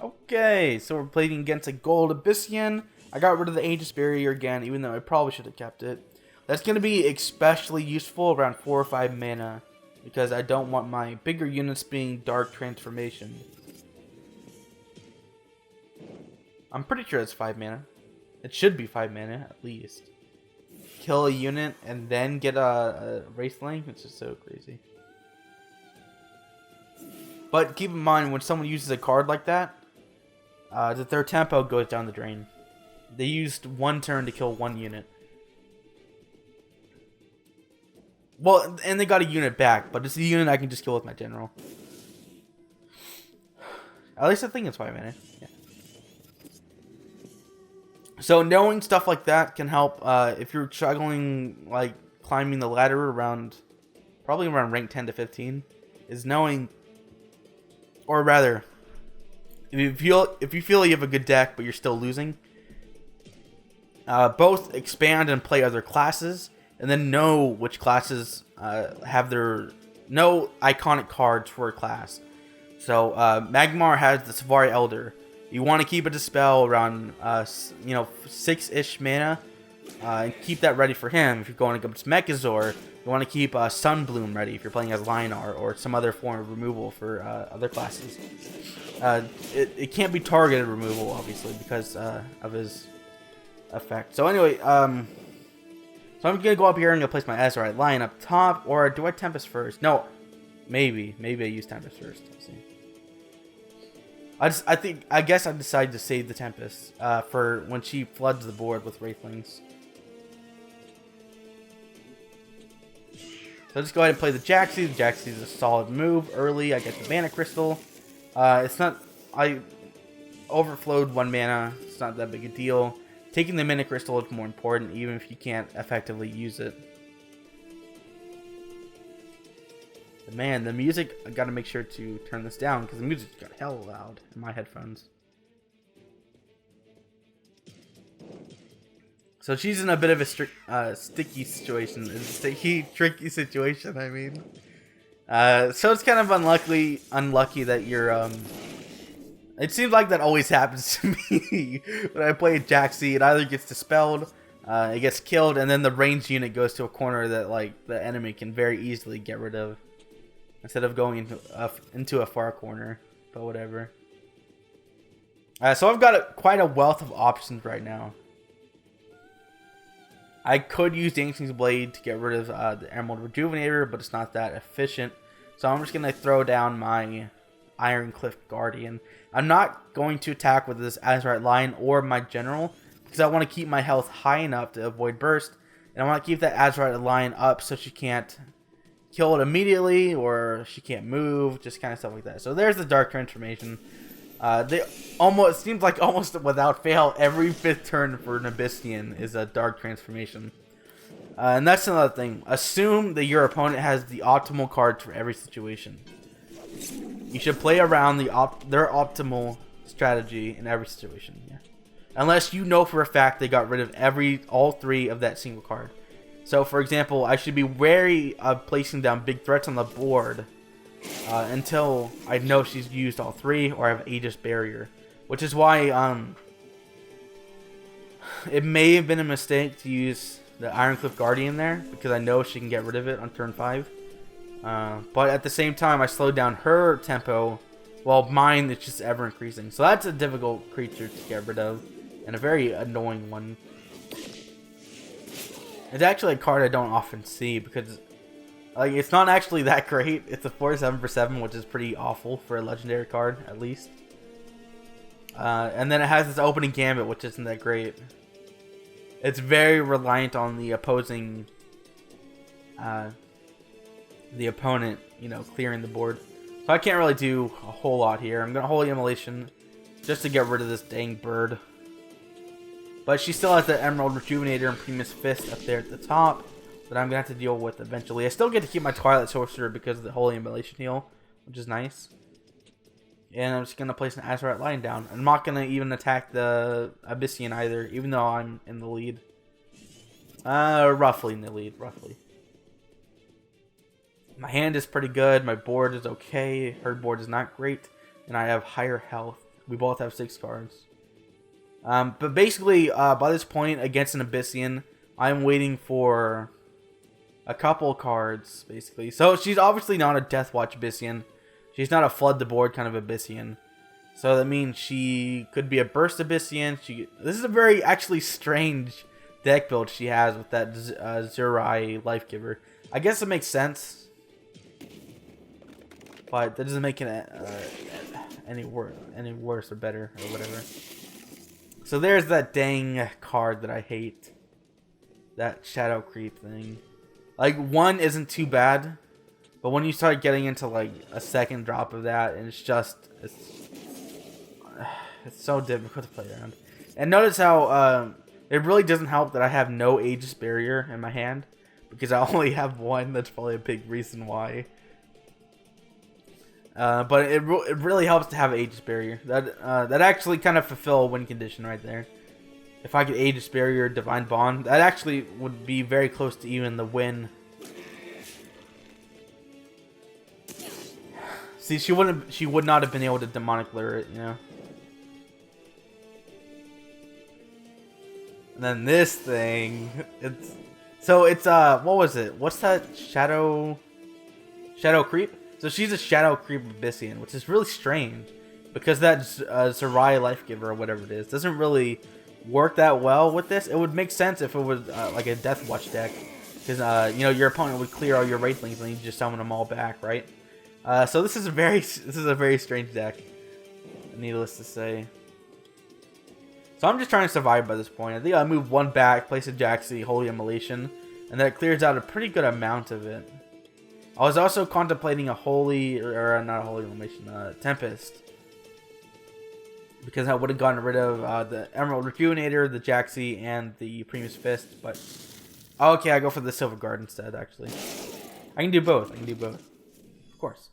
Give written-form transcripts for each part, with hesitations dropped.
Okay, so we're playing against a gold Abyssian. I got rid of the Aegis Barrier again, even though I probably should have kept it. That's going to be especially useful around 4 or 5 mana, because I don't want my bigger units being Dark Transformation. I'm pretty sure it's 5 mana. It should be 5 mana, at least. Kill a unit and then get a Wraith Link? It's just so crazy. But keep in mind, when someone uses a card like that, their tempo goes down the drain. They used 1 turn to kill 1 unit. Well, and they got a unit back, but it's a unit I can just kill with my general. At least I think it's 5 mana. Yeah. So knowing stuff like that can help if you're struggling, like climbing the ladder around, probably around rank 10 to 15, is knowing, or rather, if you feel you have a good deck but you're still losing, both expand and play other classes, and then know which classes have their iconic cards for a class. So Magmar has the Safari Elder. You want to keep a Dispel around 6-ish mana, and keep that ready for him. If you're going against Mechazor, you want to keep Sunbloom ready if you're playing as Lyonar or some other form of removal for other classes. It can't be targeted removal, obviously, because of his effect. So anyway, so I'm gonna go up here and go place my Azurite Lion up top, or do I Tempest first? No, maybe I use Tempest first. Let's see. I guess I decided to save the Tempest for when she floods the board with Wraithlings. So let's go ahead and play the Jaxi. The Jaxi is a solid move early. I get the Mana Crystal. I overflowed 1 mana. It's not that big a deal. Taking the Mana Crystal is more important, even if you can't effectively use it. But man, the music, I gotta make sure to turn this down, because the music got hella loud in my headphones. So she's in a bit of a sticky situation. It's a sticky, tricky situation, I mean. So it's kind of unlucky that you're, it seems like that always happens to me when I play Jaxi. It either gets dispelled, it gets killed, and then the ranged unit goes to a corner that like the enemy can very easily get rid of, instead of going into a far corner. But whatever. So I've got quite a wealth of options right now. I could use Dancing's Blade to get rid of the Emerald Rejuvenator, but it's not that efficient. So I'm just going to throw down my Ironcliff Guardian. I'm not going to attack with this Azurite Lion or my General, because I want to keep my health high enough to avoid burst. And I want to keep that Azurite Lion up so she can't kill it immediately, or she can't move, just kind of stuff like that. So there's the Dark Transformation. It seems like almost without fail, every 5th turn for an Abyssian is a Dark Transformation. And that's another thing. Assume that your opponent has the optimal cards for every situation. You should play around their optimal strategy in every situation. Yeah. Unless you know for a fact they got rid of all 3 of that single card. So, for example, I should be wary of placing down big threats on the board until I know she's used all 3, or I have Aegis Barrier. Which is why it may have been a mistake to use the Ironcliff Guardian there, because I know she can get rid of it on turn 5. But at the same time, I slowed down her tempo, while mine is just ever increasing. So that's a difficult creature to get rid of, and a very annoying one. It's actually a card I don't often see, because like it's not actually that great. It's a 4/7 for 7, which is pretty awful for a legendary card, at least. And then it has this opening gambit, which isn't that great. It's very reliant on the opposing, the opponent, clearing the board. So I can't really do a whole lot here. I'm gonna Holy Immolation just to get rid of this dang bird. But she still has the Emerald Rejuvenator and Primus Fist up there at the top that I'm going to have to deal with eventually. I still get to keep my Twilight Sorcerer because of the Holy Immolation heal, which is nice. And I'm just going to place an Azurite Lion down. I'm not going to even attack the Abyssian either, even though I'm in the lead. Roughly in the lead, roughly. My hand is pretty good. My board is okay. Her board is not great. And I have higher health. We both have 6 cards. But basically, by this point, against an Abyssian, I'm waiting for a couple cards, basically. So she's obviously not a Deathwatch Abyssian. She's not a flood the board kind of Abyssian. So that means she could be a Burst Abyssian. This is a very actually strange deck build she has with that Zurai Life Giver. I guess it makes sense, but that doesn't make it any worse or better or whatever. So there's that dang card that I hate. That Shadow Creep thing. Like, 1 isn't too bad, but when you start getting into like a second drop of that, and it's so difficult to play around. And notice how it really doesn't help that I have no Aegis Barrier in my hand, because I only have 1. That's probably a big reason why. But it really helps to have Aegis Barrier. That actually kind of fulfill a win condition right there. If I could Aegis Barrier Divine Bond, that actually would be very close to even the win. See, she would not have been able to Demonic Lure it, you know. And then this thing, it's what was it? What's that? Shadow Creep? So she's a Shadow Creep Abyssian, which is really strange, because that Zurai Life Giver or whatever it is doesn't really work that well with this. It would make sense if it was like a Deathwatch deck, because you know, your opponent would clear all your Wraithlings and you just summon them all back, right? So this is a very strange deck, needless to say. So I'm just trying to survive by this point. I think I move 1 back, place a Jaxi, Holy Immolation, and that clears out a pretty good amount of it. I was also contemplating a Holy, or not a Holy Immolation, Tempest, because I would have gotten rid of the Emerald Rejuvenator, the Jaxi, and the Primus Fist, but okay, I go for the Silver Guard instead, actually. I can do both, of course.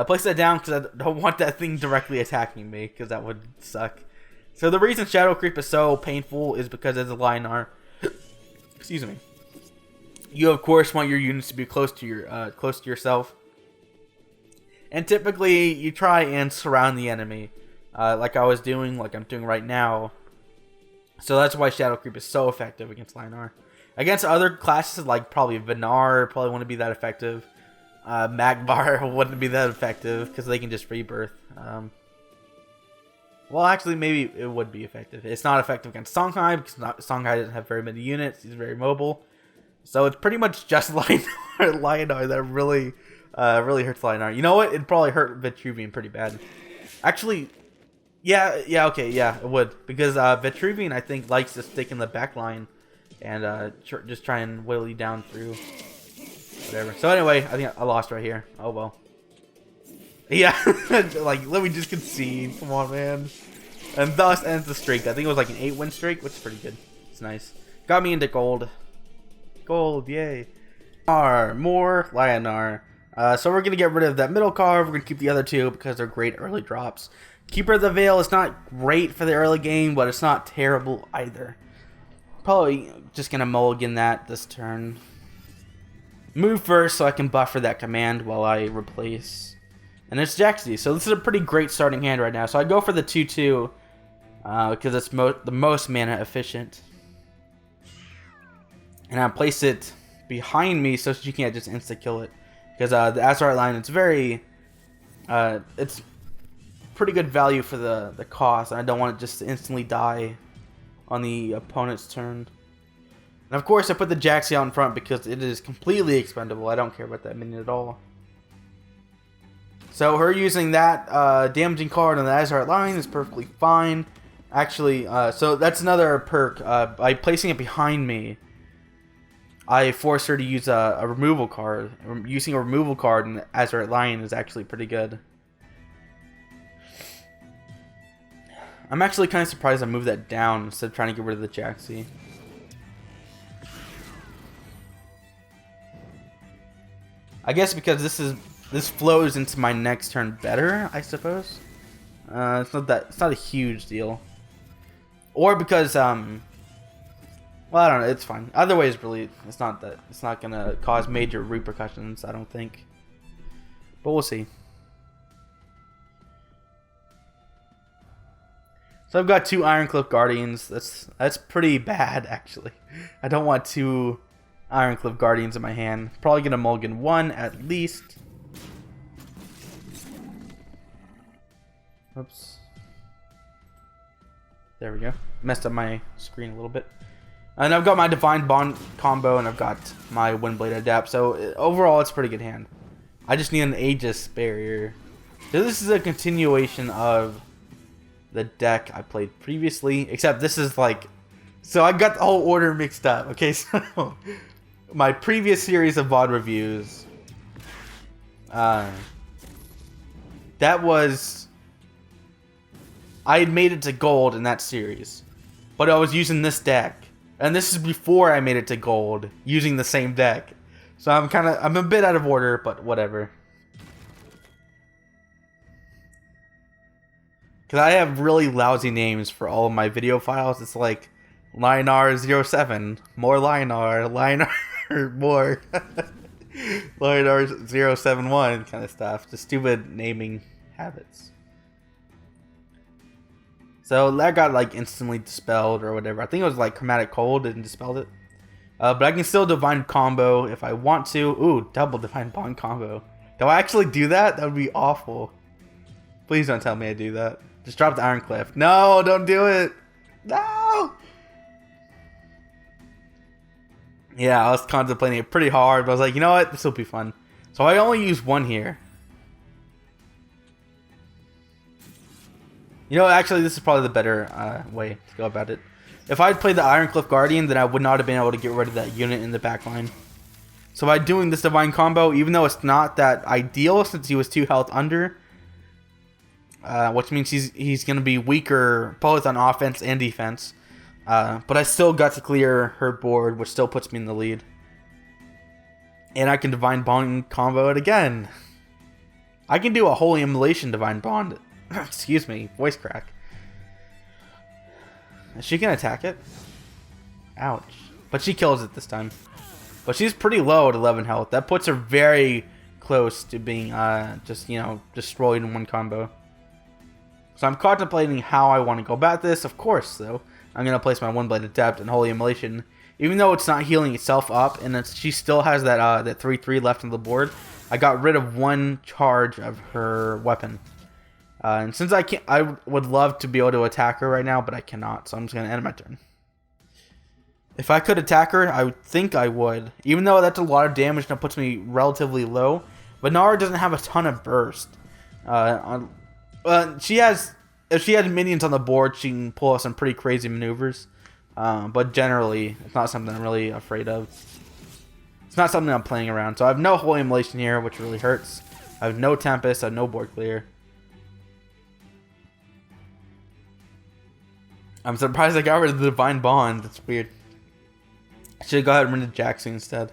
Place that down because I don't want that thing directly attacking me, because that would suck. So the reason Shadow Creep is so painful is because as a Lyonar, excuse me, you of course want your units to be close to yourself, and typically you try and surround the enemy, like I was doing, like I'm doing right now. So that's why Shadow Creep is so effective against Lyonar. Against other classes like probably Vinar probably wouldn't be that effective. Magbar wouldn't be that effective because they can just rebirth. Well, actually, maybe it would be effective. It's not effective against Songhai because Songhai doesn't have very many units. He's very mobile. So it's pretty much just Lyonar that really hurts Lyonar. You know what? It'd probably hurt Vitruvian pretty bad. Actually, yeah, okay, yeah, it would. Because Vitruvian, I think, likes to stick in the back line and just try and whittle you down through whatever. So anyway, I think I lost right here. Oh, well. Yeah, like, let me just concede. Come on, man. And thus ends the streak. I think it was like an 8-win streak, which is pretty good. It's nice. Got me into gold. Gold, yay. More Lyonar. So we're going to get rid of that middle card. We're going to keep the other 2 because they're great early drops. Keeper of the Veil is not great for the early game, but it's not terrible either. Probably just going to mulligan that this turn. Move first so I can buffer that command while I replace. And it's Jaxi, so this is a pretty great starting hand right now. So I go for the 2/2 because it's the most mana efficient. And I place it behind me so she can't just insta-kill it. Because the Azarite line, it's pretty good value for the cost. And I don't want it just to instantly die on the opponent's turn. And of course I put the Jaxi out in front because it is completely expendable. I don't care about that minion at all. So her using that damaging card on the Azarite line is perfectly fine. Actually, so that's another perk. By placing it behind me, I force her to use a removal card. Using a removal card in the Azarite line is actually pretty good. I'm actually kind of surprised I moved that down instead of trying to get rid of the Jaxi. I guess because this flows into my next turn better, I suppose. It's not a huge deal. Or because well, I don't know, it's fine. Either way is really it's not gonna cause major repercussions, I don't think. But we'll see. So I've got 2 Iron Cliff Guardians. That's pretty bad, actually. I don't want 2 Iron Cliff Guardians in my hand. Probably gonna mulligan 1 at least. Oops. There we go. Messed up my screen a little bit. And I've got my Divine Bond combo, and I've got my Windblade Adapt. So overall, it's a pretty good hand. I just need an Aegis Barrier. So this is a continuation of the deck I played previously, except this is like... So I got the whole order mixed up. Okay, so my previous series of VOD reviews, that was... I had made it to gold in that series, but I was using this deck. And this is before I made it to gold, using the same deck. So I'm a bit out of order, but whatever. Because I have really lousy names for all of my video files. It's like Lyonar07, more Lyonar, more Lyonar071 kind of stuff. Just stupid naming habits. So that got like instantly dispelled or whatever. I think it was like Chromatic Cold and dispelled it. But I can still Divine Combo if I want to. Ooh, double Divine Bond combo. Do I actually do that? That would be awful. Please don't tell me I do that. Just drop the Iron Cliff. No, don't do it. No. Yeah, I was contemplating it pretty hard, but I was like, you know what? This will be fun. So I only use 1 here. You know, actually, this is probably the better way to go about it. If I had played the Iron Cliff Guardian, then I would not have been able to get rid of that unit in the back line. So by doing this Divine Combo, even though it's not that ideal since he was 2 health under, which means he's going to be weaker both on offense and defense, but I still got to clear her board, which still puts me in the lead. And I can Divine Bond combo it again. I can do a Holy Immolation Divine Bond. Excuse me, voice crack. Is she gonna attack it? Ouch. But she kills it this time. But she's pretty low at 11 health. That puts her very close to being just, you know, destroyed in 1 combo. So I'm contemplating how I want to go about this. Of course, though, I'm gonna place my Windblade Adept and Holy Immolation. Even though it's not healing itself up, and she still has that that 3/3 left on the board, I got rid of 1 charge of her weapon. And since I can't, I would love to be able to attack her right now, but I cannot. So I'm just gonna end my turn. If I could attack her, I would think I would. Even though that's a lot of damage and it puts me relatively low. But Nara doesn't have a ton of burst. If she has minions on the board, she can pull off some pretty crazy maneuvers. But generally, it's not something I'm really afraid of. It's not something I'm playing around. So I have no Holy Immolation here, which really hurts. I have no Tempest. I have no board clear. I'm surprised I got rid of the Divine Bond. That's weird. I should go ahead and run to Jaxi instead.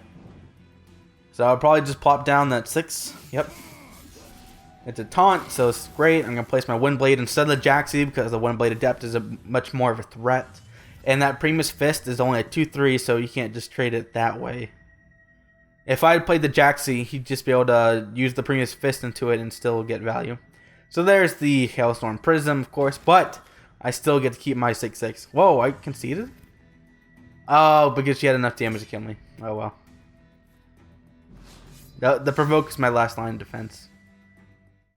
So I'll probably just plop down that 6. Yep. It's a taunt, so it's great. I'm going to place my Windblade instead of the Jaxi because the Windblade Adept is much more of a threat. And that Primus Fist is only a 2/3, so you can't just trade it that way. If I had played the Jaxi, he'd just be able to use the Primus Fist into it and still get value. So there's the Hailstorm Prism, of course, but I still get to keep my 6/6. Whoa, I conceded? Oh, because she had enough damage to kill me. Oh, well. The Provoke is my last line of defense.